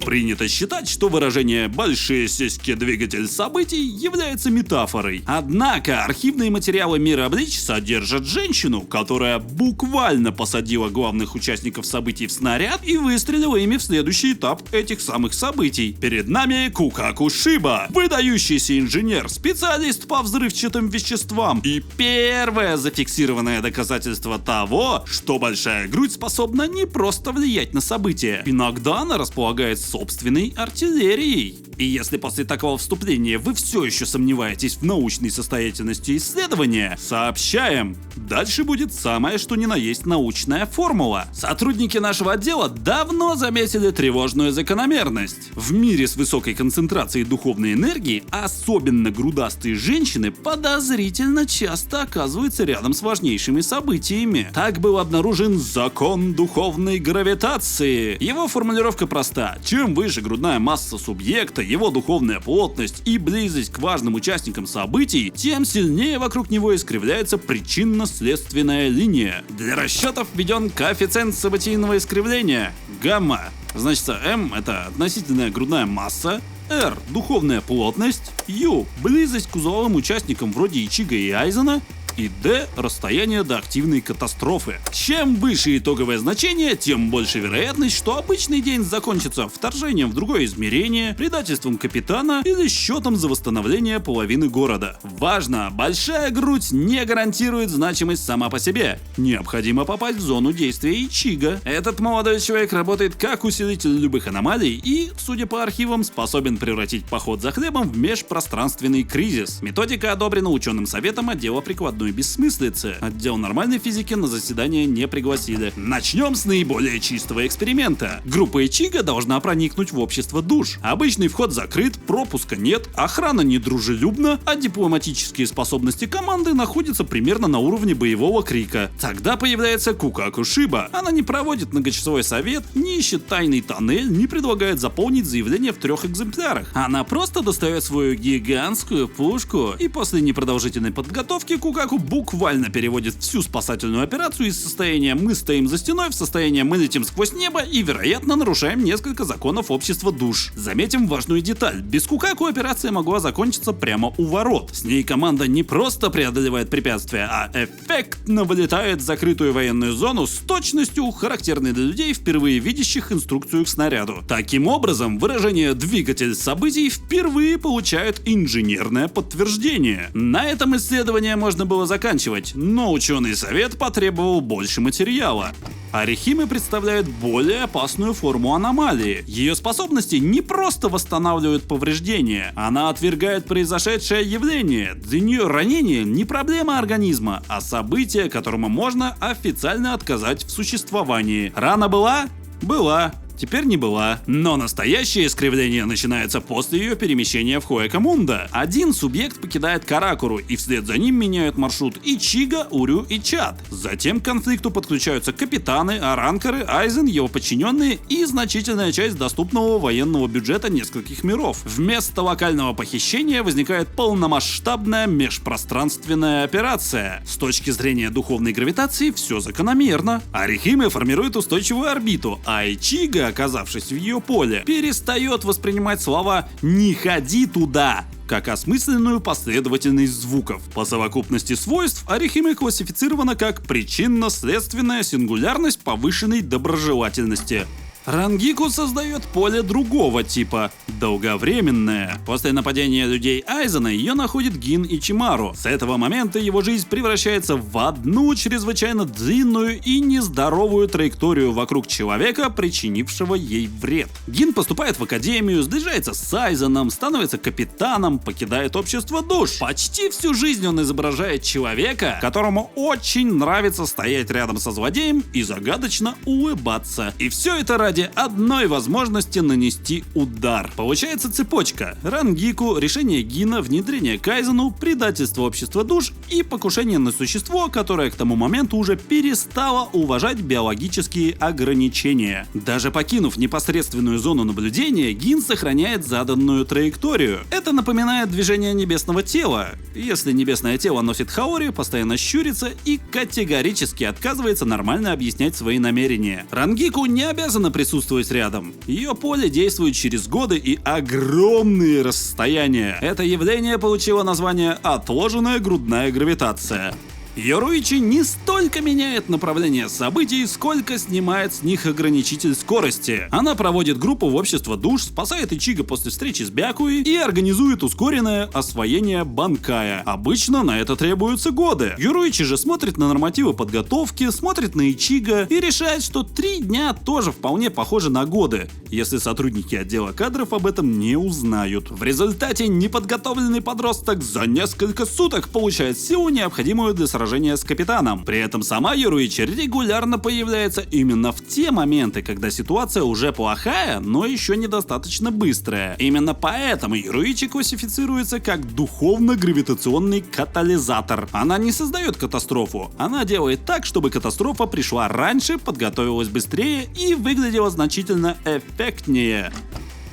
Принято считать, что выражение «большие сиськи двигатель событий» является метафорой. Однако архивные материалы Мира Блич содержат женщину, которая буквально посадила главных участников событий в снаряд и выстрелила ими в следующий этап этих самых событий. Перед нами Кукаку Шиба, выдающийся инженер, специалист по взрывчатым веществам и первое зафиксированное доказательство того, что большая грудь способна не просто влиять на события. Иногда она располагает собственной артиллерией. И если после такого вступления вы все еще сомневаетесь в научной состоятельности исследования, сообщаем, дальше будет самое что ни на есть научная формула. Сотрудники нашего отдела давно заметили тревожную закономерность. В мире с высокой концентрацией духовной энергии, особенно грудастые женщины, подозрительно часто оказываются рядом с важнейшими событиями. Так был обнаружен закон духовной гравитации. Его формулировка проста. Чем выше грудная масса субъекта, его духовная плотность и близость к важным участникам событий, тем сильнее вокруг него искривляется причинно-следственная линия. Для расчетов введен коэффициент событийного искривления – гамма. Значит, М – это относительная грудная масса, R – духовная плотность, U – близость к узловым участникам вроде Ичига и Айзена, и D – расстояние до активной катастрофы. Чем выше итоговое значение, тем больше вероятность, что обычный день закончится вторжением в другое измерение, предательством капитана или счетом за восстановление половины города. Важно, большая грудь не гарантирует значимость сама по себе. Необходимо попасть в зону действия Ичига. Этот молодой человек работает как усилитель любых аномалий и, судя по архивам, способен превратить поход за хлебом в межпространственный кризис. Методика одобрена ученым советом отдела прикладной бессмыслицы. Отдел нормальной физики на заседание не пригласили. Начнем с наиболее чистого эксперимента. Группа Ичига должна проникнуть в общество душ. Обычный вход закрыт, пропуска нет, охрана недружелюбна, а дипломатические способности команды находятся примерно на уровне боевого крика. Тогда появляется Кукаку Шиба. Она не проводит многочасовой совет, не ищет тайный тоннель, не предлагает заполнить заявление в 3 экземплярах. Она просто достает свою гигантскую пушку, и после непродолжительной подготовки Кукаку буквально переводит всю спасательную операцию из состояния «мы стоим за стеной» в состояние «мы летим сквозь небо» и, вероятно, нарушаем несколько законов общества душ. Заметим важную деталь. Без Кукаку операция могла закончиться прямо у ворот. С ней команда не просто преодолевает препятствия, а эффектно вылетает в закрытую военную зону с точностью, характерной для людей, впервые видящих инструкцию к снаряду. Таким образом, выражение «двигатель событий» впервые получает инженерное подтверждение. На этом исследование можно было заканчивать, но ученый совет потребовал больше материала. Орехимы представляют более опасную форму аномалии. Ее способности не просто восстанавливают повреждения, она отвергает произошедшее явление. Для нее ранение не проблема организма, а событие, которому можно официально отказать в существовании. Рана была? Была. Теперь не была. Но настоящее искривление начинается после ее перемещения в Хуэкамунда. Один субъект покидает Каракуру, и вслед за ним меняют маршрут Ичига, Урю и Чад. Затем к конфликту подключаются капитаны, Аранкары, Айзен, его подчиненные и значительная часть доступного военного бюджета нескольких миров. Вместо локального похищения возникает полномасштабная межпространственная операция. С точки зрения духовной гравитации все закономерно. Орехимы формируют устойчивую орбиту, а Ичига, оказавшись в ее поле, перестает воспринимать слова «не ходи туда» как осмысленную последовательность звуков. По совокупности свойств орехимы классифицирована как причинно-следственная сингулярность повышенной доброжелательности. Рангику создает поле другого типа – долговременное. После нападения людей Айзена ее находит Гин Ичимару. С этого момента его жизнь превращается в одну чрезвычайно длинную и нездоровую траекторию вокруг человека, причинившего ей вред. Гин поступает в академию, сближается с Айзеном, становится капитаном, покидает общество душ. Почти всю жизнь он изображает человека, которому очень нравится стоять рядом со злодеем и загадочно улыбаться. И все это ради одной возможности нанести удар. Получается цепочка: Рангику, решение Гина, внедрение Кайзену, предательство общества душ и покушение на существо, которое к тому моменту уже перестало уважать биологические ограничения. Даже покинув непосредственную зону наблюдения, Гин сохраняет заданную траекторию. Это напоминает движение небесного тела. Если небесное тело носит хаори, постоянно щурится и категорически отказывается нормально объяснять свои намерения. Рангику не обязана присутствовать рядом. Ее поле действует через годы и огромные расстояния. Это явление получило название «отложенная грудная гравитация». Йоруичи не столько меняет направление событий, сколько снимает с них ограничитель скорости. Она проводит группу в общество душ, спасает Ичиго после встречи с Бякуи и организует ускоренное освоение Банкая. Обычно на это требуются годы. Йоруичи же смотрит на нормативы подготовки, смотрит на Ичиго и решает, что 3 дня тоже вполне похожи на годы, если сотрудники отдела кадров об этом не узнают. В результате неподготовленный подросток за несколько суток получает силу, необходимую для сражения с капитаном. При этом сама Йоруичи регулярно появляется именно в те моменты, когда ситуация уже плохая, но еще недостаточно быстрая. Именно поэтому Йоруичи классифицируется как духовно-гравитационный катализатор. Она не создает катастрофу, она делает так, чтобы катастрофа пришла раньше, подготовилась быстрее и выглядела значительно эффектнее.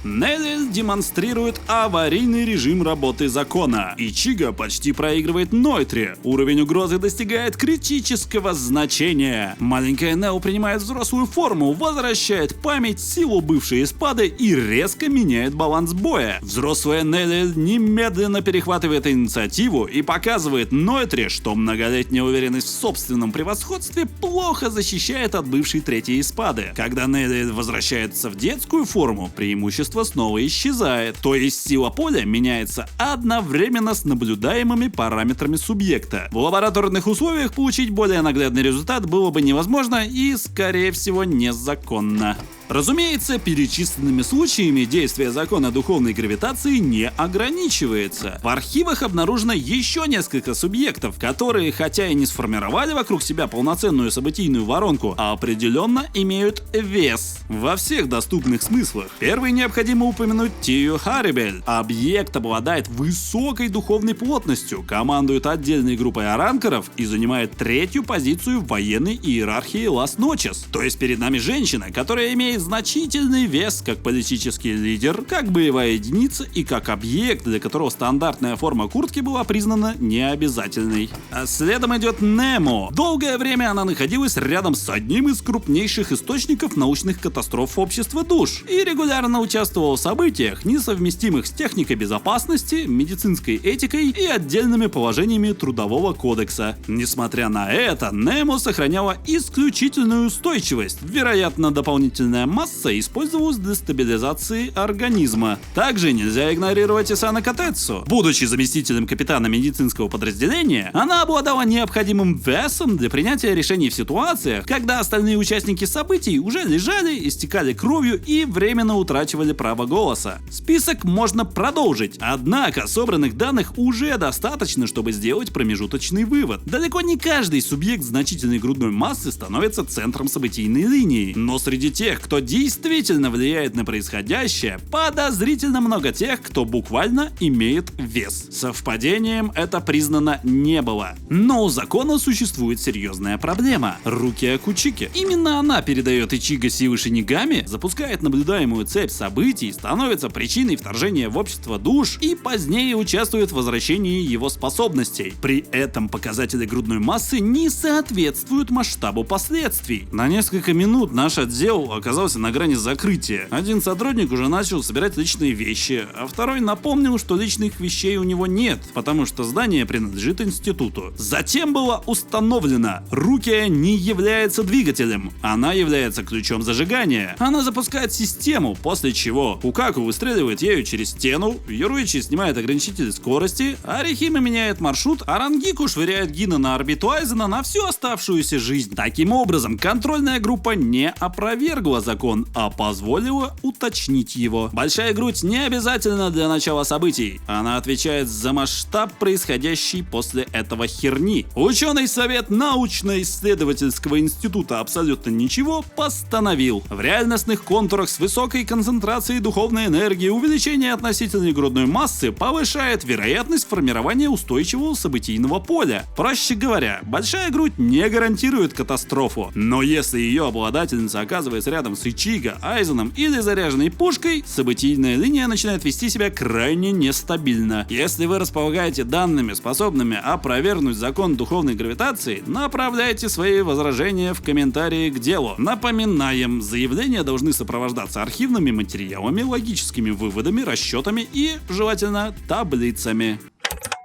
Нелли демонстрирует аварийный режим работы закона. Ичиго почти проигрывает Нойтре. Уровень угрозы достигает критического значения. Маленькая Нео принимает взрослую форму, возвращает память, силу бывшей эспады и резко меняет баланс боя. Взрослая Нелли немедленно перехватывает инициативу и показывает Нойтре, что многолетняя уверенность в собственном превосходстве плохо защищает от бывшей третьей эспады. Когда Нелли возвращается в детскую форму, преимущество снова исчезает, то есть сила поля меняется одновременно с наблюдаемыми параметрами субъекта. В лабораторных условиях получить более наглядный результат было бы невозможно и, скорее всего, незаконно. Разумеется, перечисленными случаями действие закона духовной гравитации не ограничивается. В архивах обнаружено еще несколько субъектов, которые, хотя и не сформировали вокруг себя полноценную событийную воронку, а определенно имеют вес во всех доступных смыслах. Первый необходимо упомянуть Тию Харибель. Объект обладает высокой духовной плотностью, командует отдельной группой аранкеров и занимает 3-ю позицию в военной иерархии Лас Ночес. То есть перед нами женщина, которая имеет значительный вес как политический лидер, как боевая единица и как объект, для которого стандартная форма куртки была признана необязательной. А следом идет Немо. Долгое время она находилась рядом с одним из крупнейших источников научных катастроф общества душ и регулярно участвовала в событиях, несовместимых с техникой безопасности, медицинской этикой и отдельными положениями Трудового кодекса. Несмотря на это, Немо сохраняла исключительную устойчивость. Вероятно, дополнительная масса использовалась для стабилизации организма. Также нельзя игнорировать Исана Катэцу. Будучи заместителем капитана медицинского подразделения, она обладала необходимым весом для принятия решений в ситуациях, когда остальные участники событий уже лежали, истекали кровью и временно утрачивали право голоса. Список можно продолжить, однако собранных данных уже достаточно, чтобы сделать промежуточный вывод. Далеко не каждый субъект значительной грудной массы становится центром событийной линии, но среди тех, кто действительно влияет на происходящее, подозрительно много тех, кто буквально имеет вес. Совпадением это признано не было. Но у закона существует серьезная проблема. Рукия Кучики. Именно она передает Ичиго силы Шинигами, запускает наблюдаемую цепь событий, становится причиной вторжения в общество душ и позднее участвует в возвращении его способностей. При этом показатели грудной массы не соответствуют масштабу последствий. На несколько минут наш отдел оказался на грани закрытия. Один сотрудник уже начал собирать личные вещи, а второй напомнил, что личных вещей у него нет, потому что здание принадлежит институту. Затем было установлено: Рукия не является двигателем, она является ключом зажигания. Она запускает систему, после чего Кукаку выстреливает ею через стену, Йоруичи снимает ограничитель скорости, Арихиме меняет маршрут, а Рангику швыряет Гина на орбиту Айзена на всю оставшуюся жизнь. Таким образом, контрольная группа не опровергла закон, а позволила уточнить его. Большая грудь не обязательно для начала событий. Она отвечает за масштаб происходящей после этого херни. Ученый совет научно-исследовательского института абсолютно ничего постановил: в реальностных контурах с высокой концентрацией духовной энергии увеличение относительной грудной массы повышает вероятность формирования устойчивого событийного поля. Проще говоря, большая грудь не гарантирует катастрофу, но если ее обладательница оказывается рядом с с Ичиго, Айзеном или заряженной пушкой, событийная линия начинает вести себя крайне нестабильно. Если вы располагаете данными, способными опровергнуть закон духовной гравитации, направляйте свои возражения в комментарии к делу. Напоминаем, заявления должны сопровождаться архивными материалами, логическими выводами, расчетами и, желательно, таблицами.